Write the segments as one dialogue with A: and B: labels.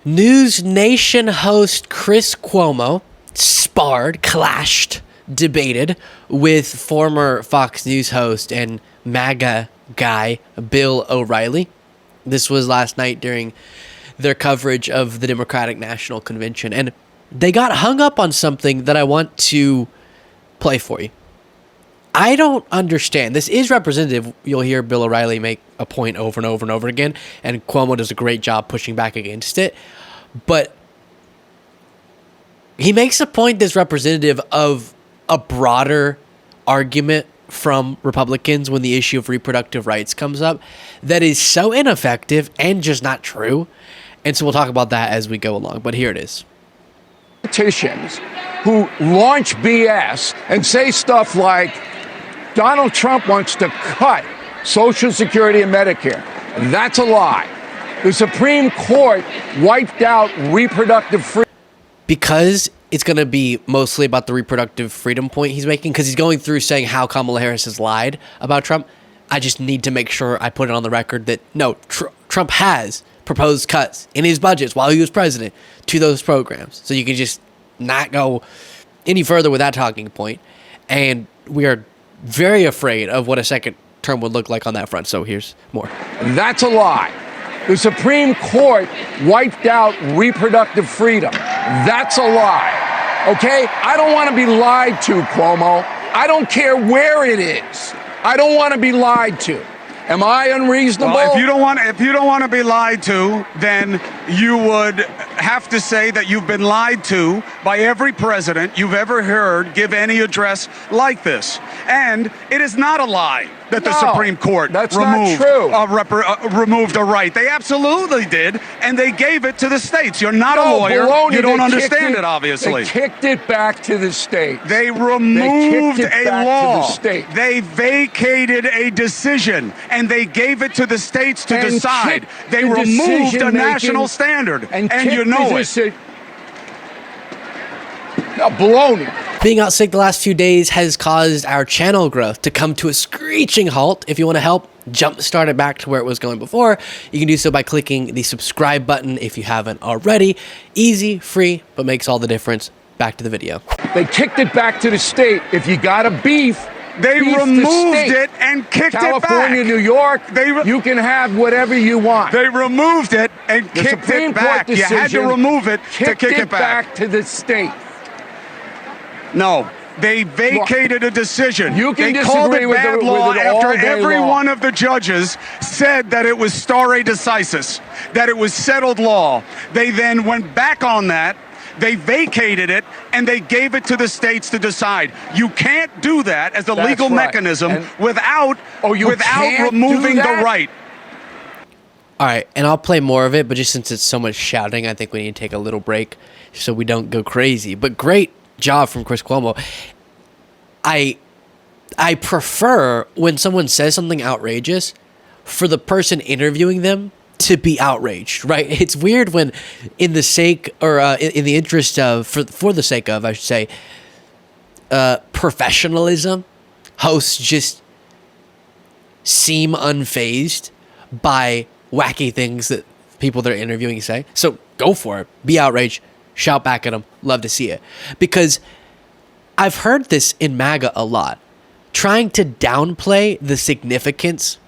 A: NewsNation host Chris Cuomo clashed, debated with former Fox News host and MAGA guy Bill O'Reilly. This was last night during their coverage of the Democratic National Convention, and they got hung up on something that I want to play for you. I don't understand. This is representative. You'll hear Bill O'Reilly make a point over and over and over again, and Cuomo does a great job pushing back against it. But he makes a point that's representative of a broader argument from Republicans when the issue of reproductive rights comes up that is so ineffective and just not true. And so we'll talk about that as we go along. But here it is.
B: Politicians who launch BS and say stuff like Donald Trump wants to cut Social Security and Medicare. That's a lie. The Supreme Court wiped out reproductive freedom.
A: Because it's going to be mostly about the reproductive freedom point he's making, because he's going through saying how Kamala Harris has lied about Trump. I just need to make sure I put it on the record that no, Trump has proposed cuts in his budgets while he was president to those programs. So you can just not go any further with that talking point. And we are very afraid of what a second term would look like on that front. So here's more.
B: That's a lie. The Supreme Court wiped out reproductive freedom. That's a lie. Okay? I don't want to be lied to, Cuomo. I don't care where it is. I don't want to be lied to. Am I unreasonable?
C: Well, if you don't want to be lied to, then you would have to say that you've been lied to by every president you've ever heard give any address like this. And it is not a lie that the Supreme Court removed a right. They absolutely did, and they gave it to the states. You're not a lawyer.
B: Baloney.
C: You don't understand it, obviously.
B: They kicked it back to the states.
C: They removed a law. They vacated a decision, and they gave it to the states to decide. They removed a national standard, and you know it.
B: Baloney.
A: Being out sick the last few days has caused our channel growth to come to a screeching halt. If you want to help jumpstart it back to where it was going before, you can do so by clicking the subscribe button if you haven't already. Easy, free, but makes all the difference. Back to the video.
B: They kicked it back to the state. If you got a beef,
C: they removed it and kicked it back.
B: California, New York, you can have whatever you want.
C: They removed it and kicked it back. You had to remove it to kick it back
B: to the state.
C: No, they vacated a decision.
B: You can
C: they called it bad law after every
B: long.
C: One of the judges said that it was stare decisis, that it was settled law. They then went back on that. They vacated it, and they gave it to the states to decide. You can't do that as a legal mechanism without removing the right.
A: All right, and I'll play more of it, but just since it's so much shouting, I think we need to take a little break so we don't go crazy. But great job from Chris Cuomo. I prefer when someone says something outrageous for the person interviewing them to be outraged, right? It's weird when in the sake or in the interest of, for the sake of, I should say, professionalism, hosts just seem unfazed by wacky things that people they're interviewing say. So go for it. Be outraged. Shout back at them. Love to see it. Because I've heard this in MAGA a lot. Trying to downplay the significance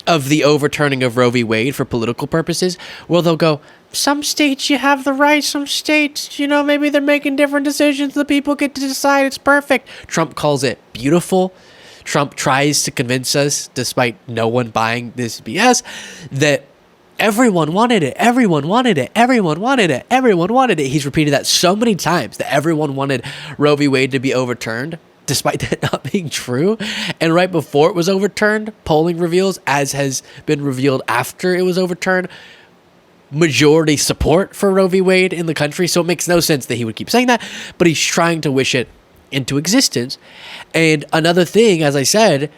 A: of the overturning of Roe v. Wade for political purposes. Well, they'll go, some states you have the right. Some states, maybe they're making different decisions. The people get to decide. It's perfect. Trump calls it beautiful. Trump tries to convince us, despite no one buying this BS, that everyone wanted it. Everyone wanted it. Everyone wanted it. Everyone wanted it. He's repeated that so many times that everyone wanted Roe v. Wade to be overturned, despite that not being true. And right before it was overturned, polling reveals, as has been revealed after it was overturned, majority support for Roe v. Wade in the country. So it makes no sense that he would keep saying that, but he's trying to wish it into existence. And another thing, as I said,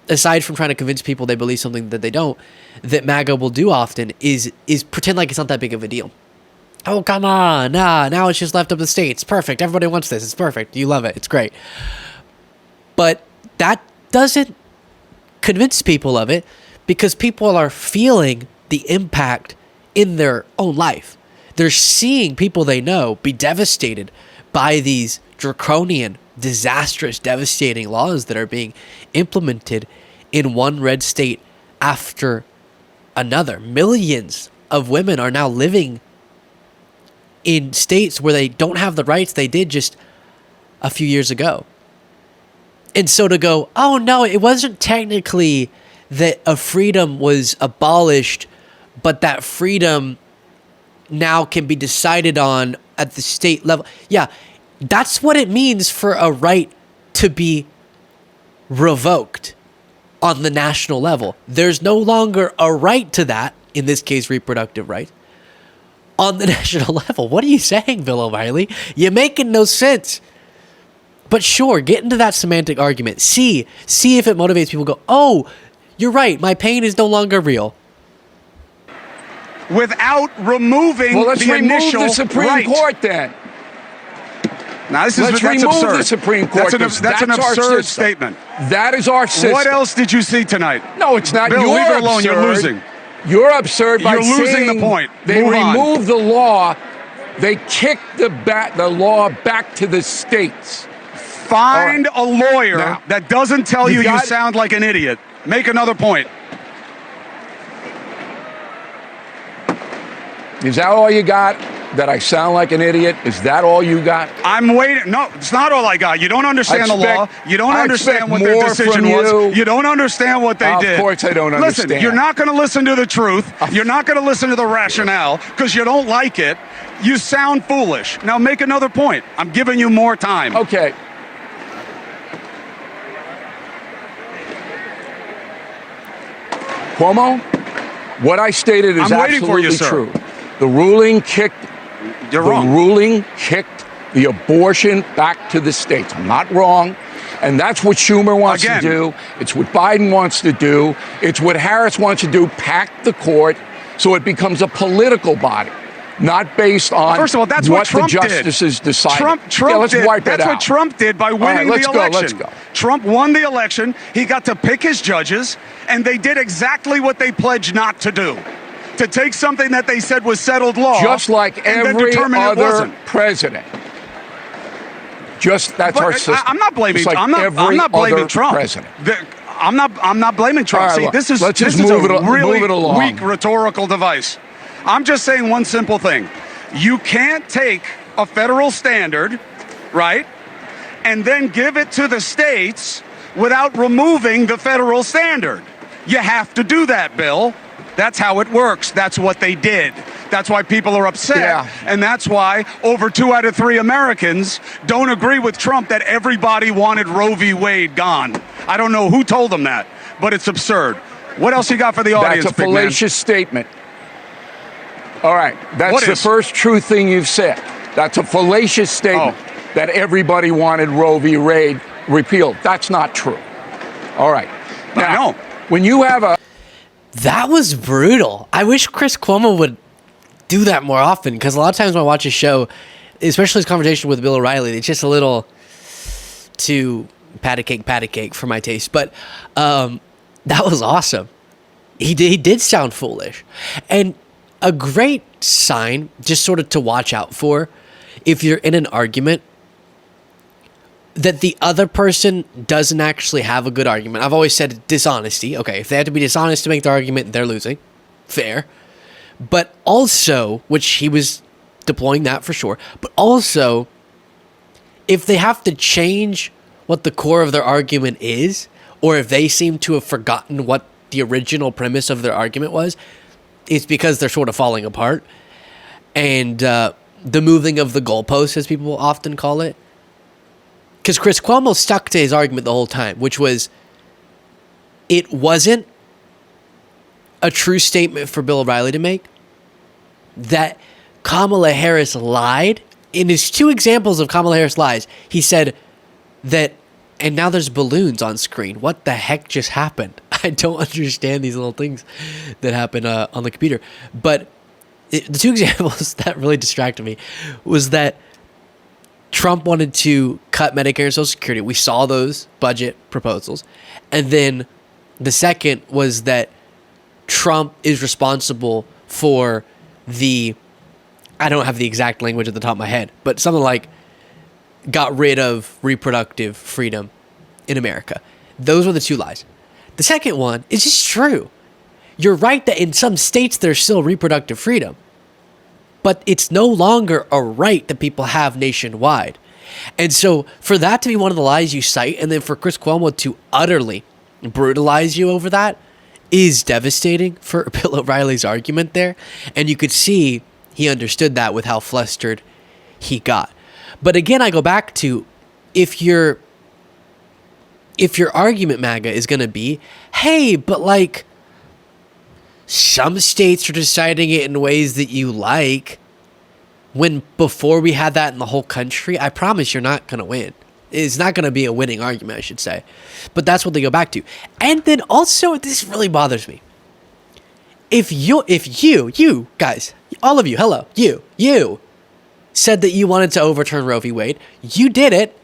A: aside from trying to convince people they believe something that they don't, that MAGA will do often is pretend like it's not that big of a deal. Oh, come on. Now it's just left up to the states. Perfect. Everybody wants this. It's perfect. You love it. It's great. But that doesn't convince people of it because people are feeling the impact in their own life. They're seeing people they know be devastated by these draconian, disastrous, devastating laws that are being implemented in one red state after another. Millions of women are now living in states where they don't have the rights they did just a few years ago. And so to go, oh no, it wasn't technically that a freedom was abolished, but that freedom now can be decided on at the state level. Yeah, that's what it means for a right to be revoked on the national level. There's no longer a right to that, in this case, reproductive rights, on the national level. What are you saying, Bill O'Reilly? You're making no sense. But sure, get into that semantic argument. See if it motivates people to go, oh, you're right, my pain is no longer real.
C: Without removing
B: Well, let's
C: the
B: remove
C: initial
B: the Supreme
C: right.
B: Court then.
C: Now,
B: Let's
C: that's
B: remove
C: absurd.
B: the Supreme Court.
C: That's an
B: our
C: absurd
B: system.
C: statement.
B: That is our system.
C: What else did you see tonight?
B: No, it's not.
C: Bill,
B: You're
C: leave it alone.
B: absurd.
C: You're losing.
B: You're absurd by
C: You're losing
B: saying
C: the point.
B: They
C: Move on.
B: removed the law. They kicked the law back to the states.
C: Find a lawyer
B: Now,
C: that doesn't tell
B: you
C: you
B: got-
C: sound like an idiot. Make another point.
B: Is that all you got? That I sound like an idiot? Is that all you got?
C: I'm waiting. No, it's not all I got. You don't understand the law. You don't
B: I
C: understand
B: expect
C: what their
B: more
C: decision
B: from
C: was.
B: you.
C: You don't understand what they did.
B: Of course I don't
C: Listen,
B: understand.
C: you're not going to listen to the truth. You're not going to listen to the rationale because you don't like it. You sound foolish. Now make another point. I'm giving you more time.
B: Okay. Cuomo, what I stated is
C: I'm waiting for you,
B: absolutely
C: sir.
B: true. The ruling kicked
C: You're
B: the
C: wrong.
B: ruling kicked the abortion back to the states. I'm not wrong. And that's what Schumer wants
C: Again.
B: to do. It's what Biden wants to do. It's what Harris wants to do, pack the court so it becomes a political body, not based on
C: First of all, that's what Trump
B: the justices
C: did.
B: decide.
C: Trump
B: let's
C: did.
B: wipe it
C: That's
B: out.
C: what Trump did by winning
B: right, let's
C: the
B: go,
C: election.
B: let's go.
C: Trump won the election. He got to pick his judges, and they did exactly what they pledged not to do. To take something that they said was settled law,
B: Just like
C: and then
B: every
C: determine it
B: other
C: wasn't.
B: president. That's
C: But
B: our system.
C: I'm not blaming.
B: Just like
C: I'm
B: every
C: not blaming
B: other
C: Trump.
B: president.
C: I'm not blaming Trump.
B: All right,
C: See,
B: look,
C: this is
B: let's just
C: this is
B: move
C: a
B: it-
C: really
B: move it along.
C: weak rhetorical device. I'm just saying one simple thing: you can't take a federal standard, right, and then give it to the states without removing the federal standard. You have to do that, Bill. That's how it works. That's what they did. That's why people are upset.
B: Yeah.
C: And that's why over 2 out of 3 Americans don't agree with Trump that everybody wanted Roe v. Wade gone. I don't know who told them that, but it's absurd. What else you got for the audience,
B: That's a
C: big man?
B: fallacious statement. All right. That's
C: What
B: the
C: is?
B: first true thing you've said. That's a fallacious statement that everybody wanted Roe v. Wade repealed. That's not true. All right. Now,
C: I know.
B: when you have a
A: That was brutal. I wish Chris Cuomo would do that more often, because a lot of times when I watch his show, especially his conversation with Bill O'Reilly, it's just a little too patty cake for my taste. But that was awesome. He did sound foolish. And a great sign, just sort of to watch out for, if you're in an argument, that the other person doesn't actually have a good argument. I've always said dishonesty. Okay, if they have to be dishonest to make the argument, they're losing. Fair. But also, which he was deploying that for sure, but also, if they have to change what the core of their argument is, or if they seem to have forgotten what the original premise of their argument was, it's because they're sort of falling apart. And the moving of the goalposts, as people often call it. Because Chris Cuomo stuck to his argument the whole time, which was it wasn't a true statement for Bill O'Reilly to make, that Kamala Harris lied. In his 2 examples of Kamala Harris lies, he said that, and now there's balloons on screen. What the heck just happened? I don't understand these little things that happen on the computer. But the 2 examples that really distracted me was that Trump wanted to cut Medicare and Social Security. We saw those budget proposals. And then the second was that Trump is responsible for the I don't have the exact language at the top of my head, but something like got rid of reproductive freedom in America. Those were the two lies. The second one is just true. You're right that in some states there's still reproductive freedom, but it's no longer a right that people have nationwide. And so for that to be one of the lies you cite, and then for Chris Cuomo to utterly brutalize you over that, is devastating for Bill O'Reilly's argument there. And you could see he understood that with how flustered he got. But again, I go back to, if your argument, MAGA, is going to be, hey, but like some states are deciding it in ways that you like, when before we had that in the whole country, I promise you're not going to win. It's not going to be a winning argument, I should say. But that's what they go back to. And then also, this really bothers me. If you guys, all of you, hello, you said that you wanted to overturn Roe v. Wade, you did it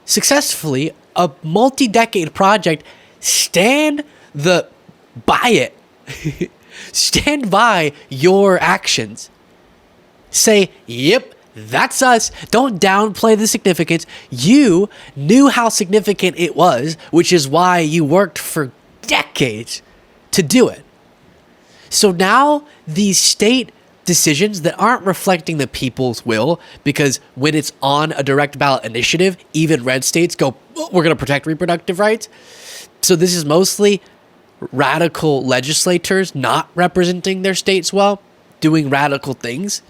A: successfully, a multi-decade project. Stand by it. Stand by your actions. Say, yep, that's us. Don't downplay the significance. You knew how significant it was, which is why you worked for decades to do it. So now these state decisions that aren't reflecting the people's will, because when it's on a direct ballot initiative, even red states go, oh, we're going to protect reproductive rights. So this is mostly radical legislators not representing their states well, doing radical things.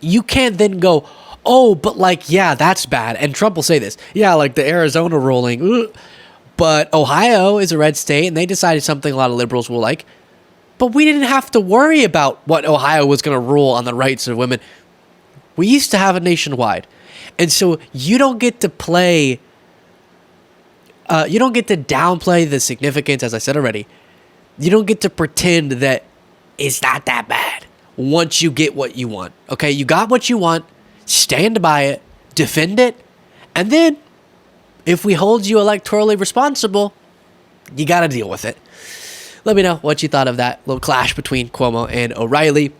A: You can't then go, oh, but like, yeah, that's bad. And Trump will say this. Yeah, like the Arizona ruling. Ugh. But Ohio is a red state, and they decided something a lot of liberals will like. But we didn't have to worry about what Ohio was going to rule on the rights of women. We used to have it nationwide. And so you don't get to play, you don't get to downplay the significance, as I said already. You don't get to pretend that it's not that bad once you get what you want. Okay, you got what you want, stand by it, defend it, and then if we hold you electorally responsible, you got to deal with it. Let me know what you thought of that little clash between Cuomo and O'Reilly.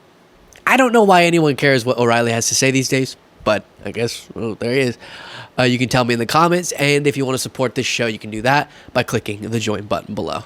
A: I don't know why anyone cares what O'Reilly has to say these days, but I guess, well, there he is. You can tell me in the comments, and if you want to support this show, you can do that by clicking the join button below.